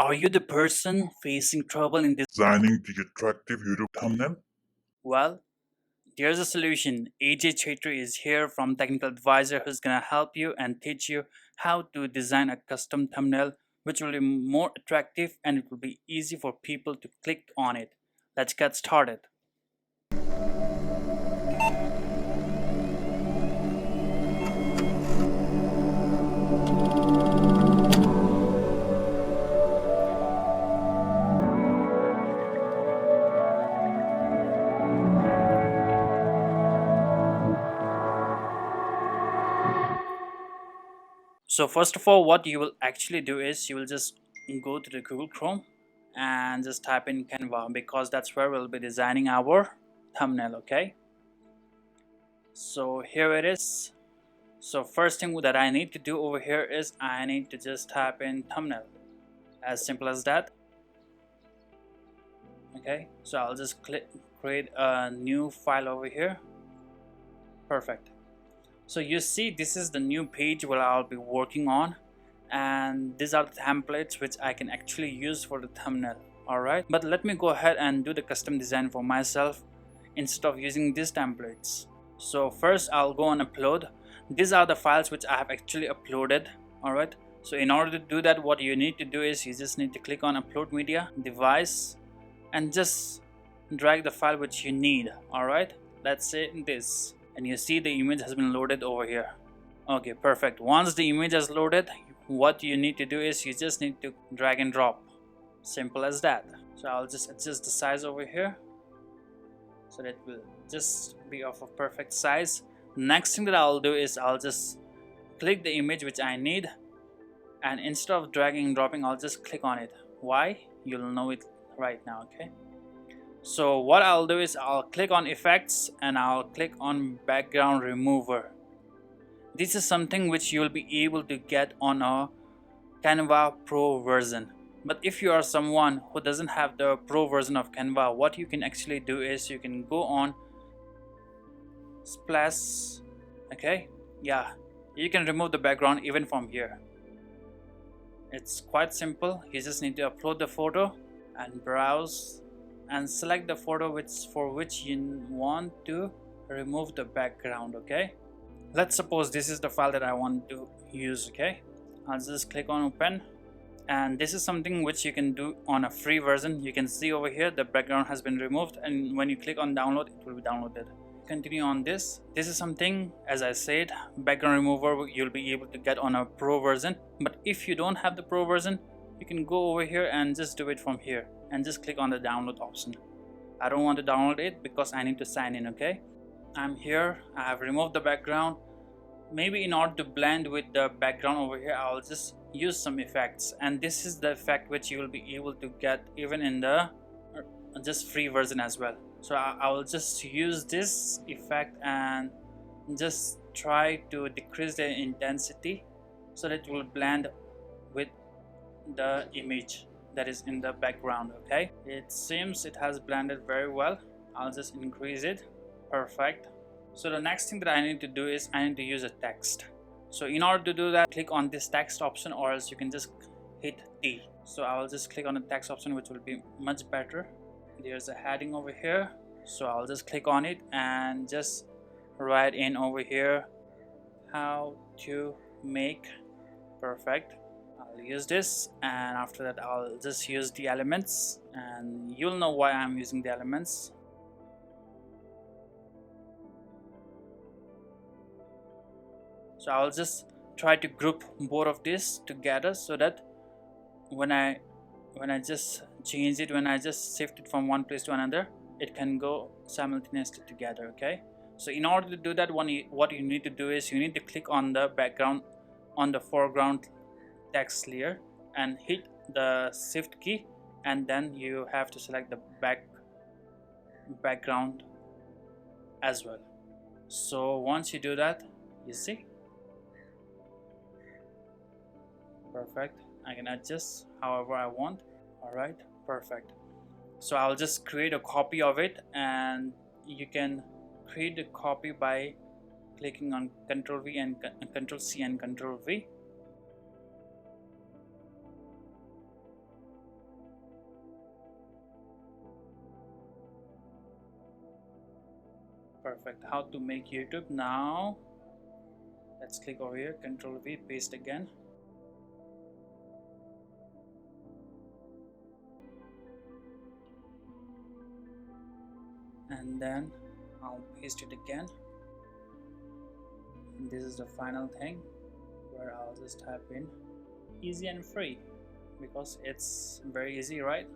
Are you the person facing trouble in Designing the attractive YouTube thumbnail? Well, there's a solution. AJ Chaitri is here from Technical Advisor who's gonna help you and teach you how to design a custom thumbnail which will be more attractive and it will be easy for people to click on it. Let's get started. So first of all, what you will actually do is you will just go to the Google Chrome and just type in Canva because that's where we'll be designing our thumbnail, okay? So here it is. So first thing that I need to do over here is I need to just type in thumbnail. As simple as that. Okay, so I'll just create a new file over here. Perfect. So you see this is the new page where I'll be working on, and these are the templates which I can actually use for the thumbnail. Alright, but let me go ahead and do the custom design for myself instead of using these templates. So first I'll go and upload. These are the files which I have actually uploaded. Alright, so in order to do that, what you need to do is you just need to click on upload media device and just drag the file which you need. Alright, let's say this, and you see the image has been loaded over here. Okay, perfect. Once the image is loaded, what you need to do is you just need to drag and drop. Simple as that. So I'll just adjust the size over here so that it will just be of a perfect size. Next thing that I'll do is I'll just click the image which I need, and instead of dragging and dropping, I'll just click on it. Why? You'll know it right now. Okay, so what I'll do is I'll click on effects and I'll click on background remover. This is something which you'll be able to get on a Canva Pro version. But if you are someone who doesn't have the Pro version of Canva, what you can actually do is you can go on Splash. Okay, yeah, you can remove the background even from here. It's quite simple. You just need to upload the photo and browse and select the photo for which you want to remove the background. Okay, let's suppose this is the file that I want to use. Okay, I'll just click on open, and this is something which you can do on a free version. You can see over here the background has been removed, and when you click on download, it will be downloaded. Continue on this. This is something, as I said, background remover you'll be able to get on a Pro version. But if you don't have the Pro version, you can go over here and just do it from here and just click on the download option. I don't want to download it because I need to sign in. Okay, I'm here. I have removed the background. Maybe in order to blend with the background over here, I'll just use some effects, and this is the effect which you will be able to get even in the just free version as well. So I will just use this effect and just try to decrease the intensity so that it will blend with the image that is in the background. Okay, it seems it has blended very well. I'll just increase it. Perfect. So the next thing that I need to do is I need to use a text. So in order to do that, click on this text option, or else you can just hit T. So I will just click on the text option, which will be much better. There's a heading over here, so I'll just click on it and just write in over here how to make. Perfect. I'll use this, and after that I'll just use the elements, and you'll know why I'm using the elements. So I'll just try to group both of this together so that when I just change it, when I just shift it from one place to another, it can go simultaneously together. Okay, so in order to do that, what you need to do is you need to click on the background, on the foreground text layer, and hit the shift key, and then you have to select the background as well. So once you do that, you see, perfect. I can adjust however I want. All right, perfect. So I'll just create a copy of it, and you can create a copy by clicking on Ctrl V and Ctrl C and Ctrl V. Perfect. How to make YouTube now? Let's click over here, Control V, paste again. And then I'll paste it again. And this is the final thing where I'll just type in easy and free, because it's very easy, right?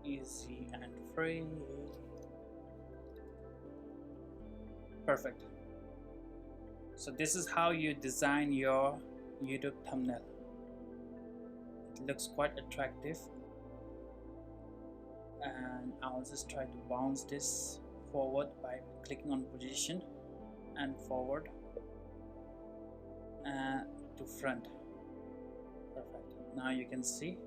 Easy and free. Perfect. So this is how you design your YouTube thumbnail. It looks quite attractive, and I'll just try to bounce this forward by clicking on position and forward to front. Perfect. Now you can see,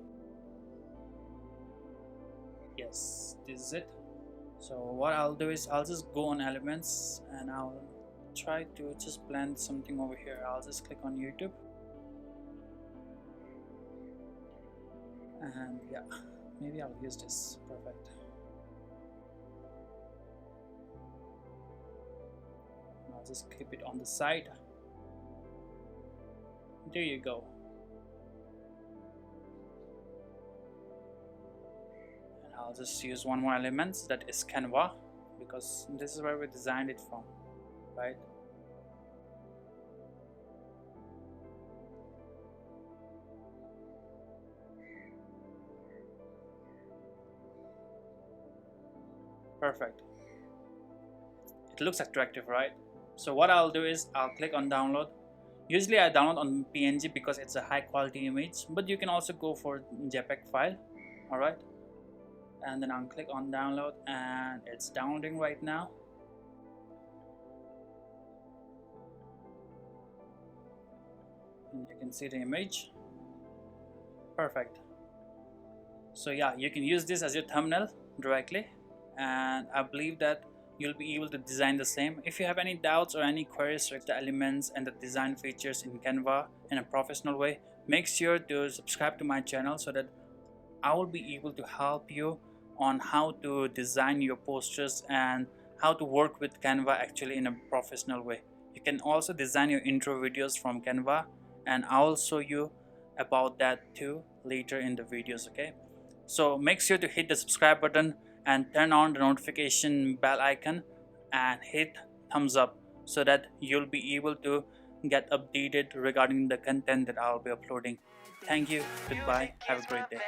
yes, this is it. So what I'll do is I'll just go on elements and I'll try to just blend something over here. I'll just click on YouTube, and yeah, maybe I'll use this. Perfect. I'll just keep it on the side. There you go. And I'll just use one more element, that is Canva, because this is where we designed it from, right? Perfect. It looks attractive, right? So what I'll do is I'll click on download. Usually I download on PNG because it's a high quality image, but you can also go for JPEG file. All right, and then I'll click on download, and it's downloading right now. And you can see the image. Perfect. So yeah, you can use this as your thumbnail directly, and I believe that you'll be able to design the same. If you have any doubts or any queries with the elements and the design features in Canva in a professional way, make sure to subscribe to my channel so that I will be able to help you on how to design your posters and how to work with Canva actually in a professional way. You can also design your intro videos from Canva, and I will show you about that too later in the videos. Okay, so make sure to hit the subscribe button and turn on the notification bell icon and hit thumbs up so that you'll be able to get updated regarding the content that I'll be uploading. Thank you, goodbye, have a great day.